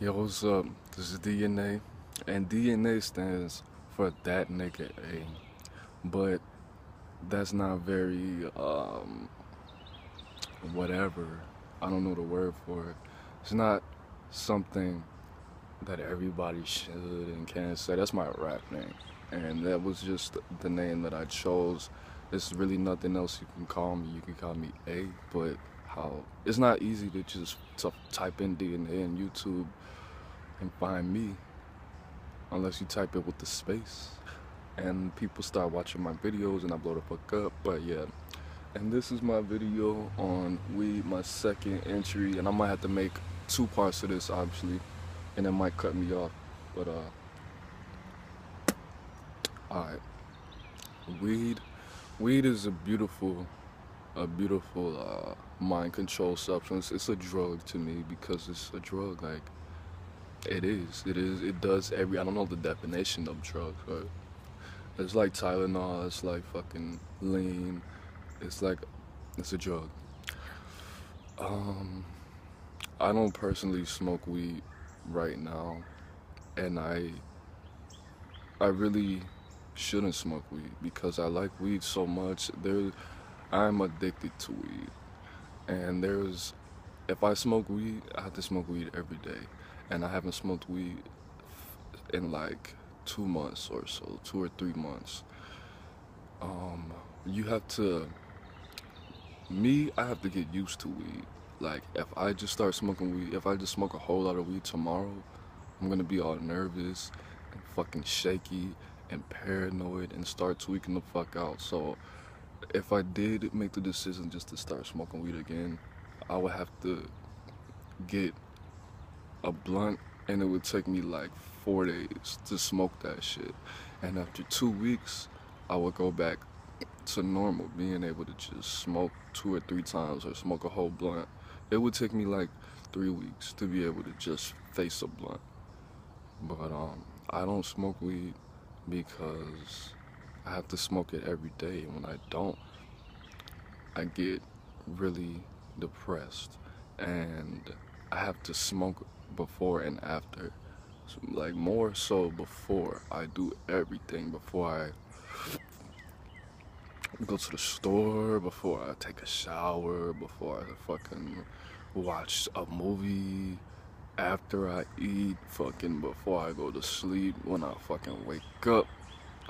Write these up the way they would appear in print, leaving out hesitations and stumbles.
Yo, what's up? This is DNA, and DNA stands for that nigga A. But that's not very, whatever. I don't know the word for it. It's not something that everybody should and can say. That's my rap name. And that was just the name that I chose. There's really nothing else you can call me. You can call me A, but it's not easy to just type in DNA in YouTube and find me unless you type it with the space. And people start watching my videos and I blow the fuck up. But yeah. And this is my video on weed, my second entry, and I might have to make two parts of this obviously, and it might cut me off. But alright. Weed is a beautiful mind control substance. It's a drug to me because it's a drug. Like it does every, I don't know the definition of drugs, but it's like Tylenol, it's like fucking lean, it's a drug. I don't personally smoke weed right now, and I really shouldn't smoke weed because I like weed so much. I'm addicted to weed, and if I smoke weed, I have to smoke weed every day, and I haven't smoked weed in like 2 months or so, 2 or 3 months. You have to, I have to get used to weed. Like, if I just start smoking weed, if I just smoke a whole lot of weed tomorrow, I'm gonna be all nervous and fucking shaky and paranoid and start tweaking the fuck out. So if I did make the decision just to start smoking weed again, I would have to get a blunt, and it would take me like 4 days to smoke that shit. And after 2 weeks, I would go back to normal, being able to just smoke 2 or 3 times or smoke a whole blunt. It would take me like 3 weeks to be able to just face a blunt. But I don't smoke weed because I have to smoke it every day, and when I don't, I get really depressed, and I have to smoke before and after. So, like, more so before. I do everything before I go to the store, before I take a shower, before I fucking watch a movie, after I eat, fucking before I go to sleep, when I fucking wake up.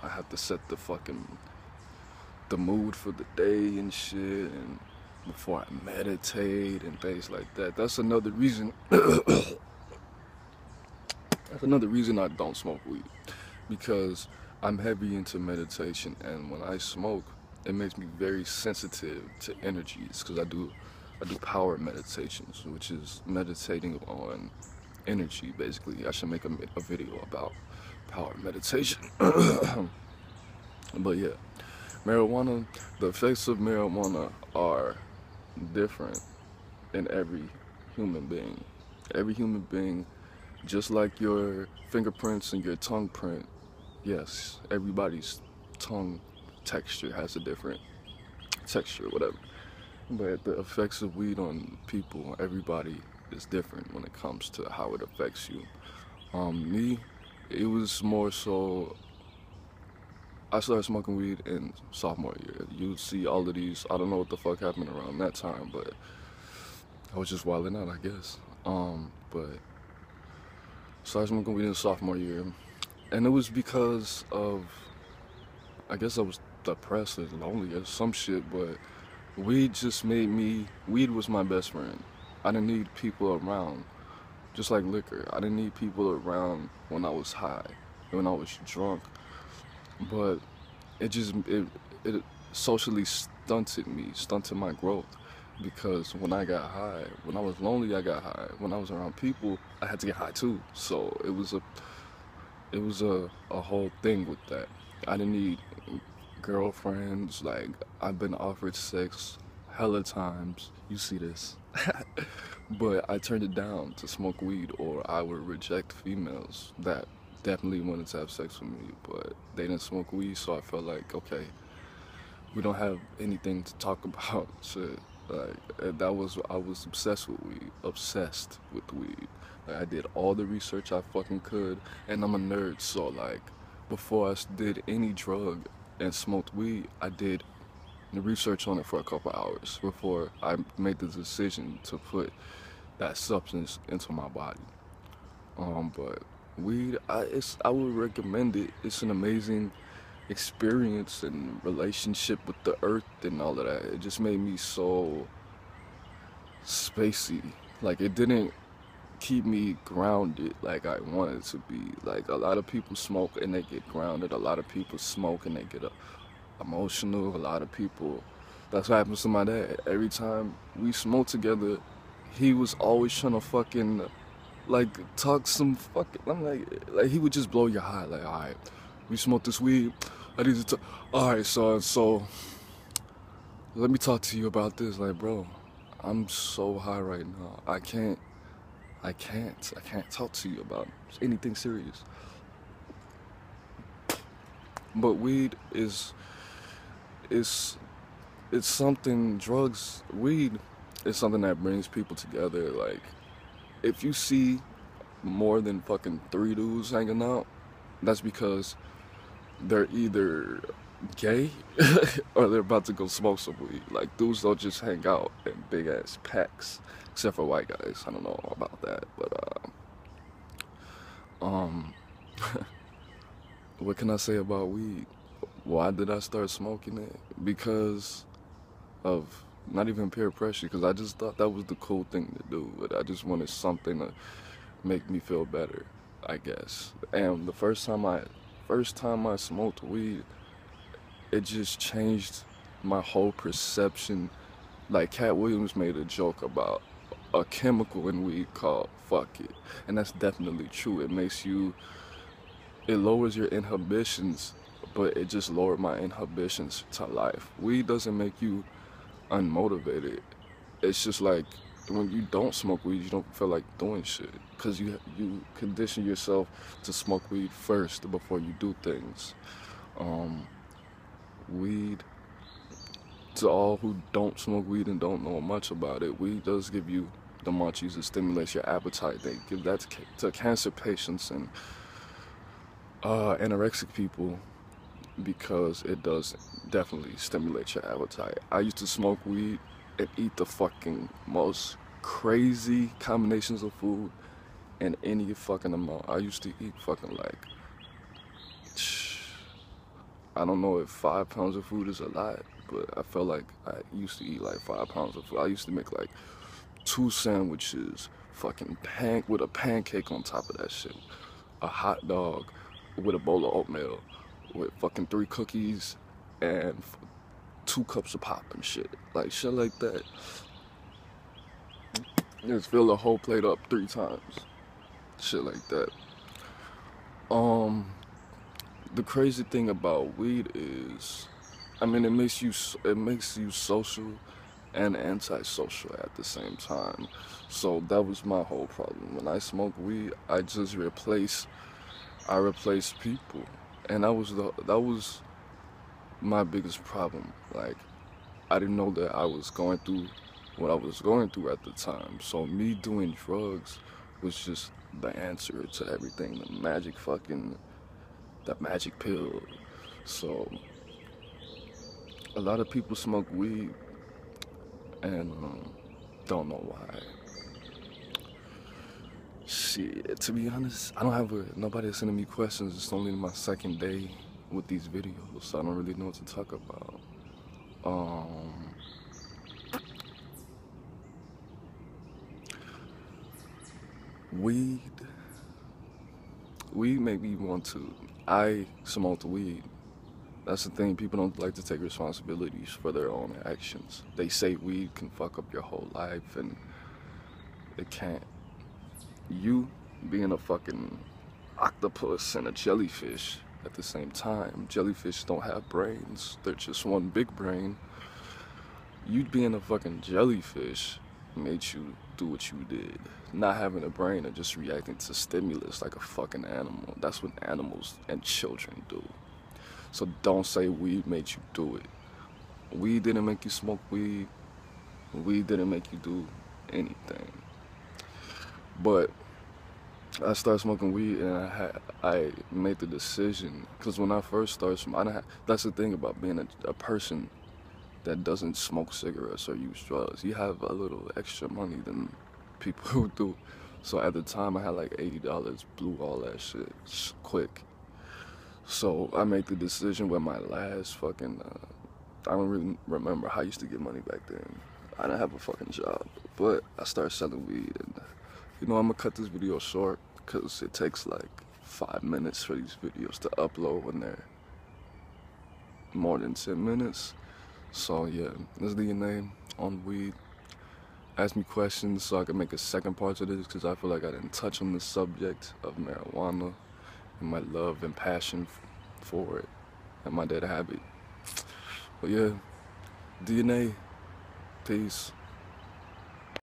I have to set the mood for the day and shit, and before I meditate and things like that. That's another reason I don't smoke weed, because I'm heavy into meditation, and when I smoke, it makes me very sensitive to energies, because I do power meditations, which is meditating on energy, basically. I should make a video about power meditation. But yeah, marijuana, the effects of marijuana are different in every human being. Every human being, just like your fingerprints and your tongue print, yes, everybody's tongue texture has a different texture, whatever. But the effects of weed on people, everybody is different when it comes to how it affects you. Me, it was more so, I started smoking weed in sophomore year. You'd see all of these, I don't know what the fuck happened around that time, but I was just wilding out, I guess. But started smoking weed in sophomore year, and it was because of, I guess I was depressed or lonely or some shit, but weed was my best friend. I didn't need people around, just like liquor. I didn't need people around when I was high, when I was drunk, but it socially stunted my growth, because when I got high, when I was lonely, I got high. When I was around people, I had to get high too. So it was a whole thing with that. I didn't need girlfriends. Like, I've been offered sex hella times. You see this. But I turned it down to smoke weed, or I would reject females that definitely wanted to have sex with me, but they didn't smoke weed, so I felt like, okay, we don't have anything to talk about, shit. Like I was obsessed with weed. Like I did all the research I fucking could, and I'm a nerd, so like before did any drug and smoked weed, I did the research on it for a couple hours before I made the decision to put that substance into my body. But weed, I would recommend it. It's an amazing experience and relationship with the earth and all of that. It just made me so spacey. Like it didn't keep me grounded like I wanted to be. Like a lot of people smoke and they get grounded. A lot of people smoke and they get emotional. A lot of people, that's what happens to my dad. Every time we smoked together, he was always trying to fucking like talk some fucking. I'm like he would just blow your high. Like, all right, we smoked this weed. I need to talk. All right, so let me talk to you about this. Like, bro, I'm so high right now. I can't talk to you about anything serious. But weed is it's something. Weed is something that brings people together. Like, if you see more than fucking 3 dudes hanging out, that's because they're either gay or they're about to go smoke some weed. Like, dudes don't just hang out in big ass packs, except for white guys. I don't know about that, but what can I say about weed? Why did I start smoking it? Because of not even peer pressure, because I just thought that was the cool thing to do. But I just wanted something to make me feel better, I guess. And the first time I smoked weed, it just changed my whole perception. Like Cat Williams made a joke about a chemical in weed called fuck it, and that's definitely true. It lowers your inhibitions, but it just lowered my inhibitions to life. Weed doesn't make you unmotivated. It's just like when you don't smoke weed, you don't feel like doing shit because you condition yourself to smoke weed first before you do things. Weed, to all who don't smoke weed and don't know much about it, weed does give you the munchies. It stimulates your appetite. They give that to cancer patients and anorexic people because it does definitely stimulate your appetite. I used to smoke weed and eat the fucking most crazy combinations of food in any fucking amount. I used to eat fucking like, I don't know if 5 pounds of food is a lot, but I felt like I used to eat like 5 pounds of food. I used to make like 2 sandwiches, fucking with a pancake on top of that shit, a hot dog with a bowl of oatmeal, with fucking 3 cookies and 2 cups of pop and shit. Like shit like that. Just fill the whole plate up 3 times. Shit like that. The crazy thing about weed is, I mean, it makes you social and antisocial at the same time. So that was my whole problem. When I smoked weed, I replaced people, and that was my biggest problem. Like, I didn't know that I was going through what I was going through at the time. So me doing drugs was just the answer to everything. That magic pill. So a lot of people smoke weed and don't know why. Shit, to be honest, I don't have nobody sending me questions. It's only my 2nd day with these videos, so I don't really know what to talk about. Weed made me want to. I smoked weed. That's the thing. People don't like to take responsibilities for their own actions. They say weed can fuck up your whole life, and it can't. You being a fucking octopus and a jellyfish at the same time. Jellyfish don't have brains. They're just one big brain. You being a fucking jellyfish made you do what you did. Not having a brain and just reacting to stimulus like a fucking animal. That's what animals and children do. So don't say weed made you do it. Weed didn't make you smoke weed. Weed didn't make you do anything. But I started smoking weed, and I made the decision, because when I first started smoking, that's the thing about being a person that doesn't smoke cigarettes or use drugs. You have a little extra money than people who do. So at the time I had like $80, blew all that shit quick. So I made the decision with my last fucking, I don't really remember how I used to get money back then. I didn't have a fucking job, but I started selling weed. And I'm gonna cut this video short because it takes like 5 minutes for these videos to upload when they're more than 10 minutes. So yeah, let's leave your name on weed. Ask me questions so I can make a second part to this, because I feel like I didn't touch on the subject of marijuana and my love and passion for it and my dead habit. But yeah, DNA, peace.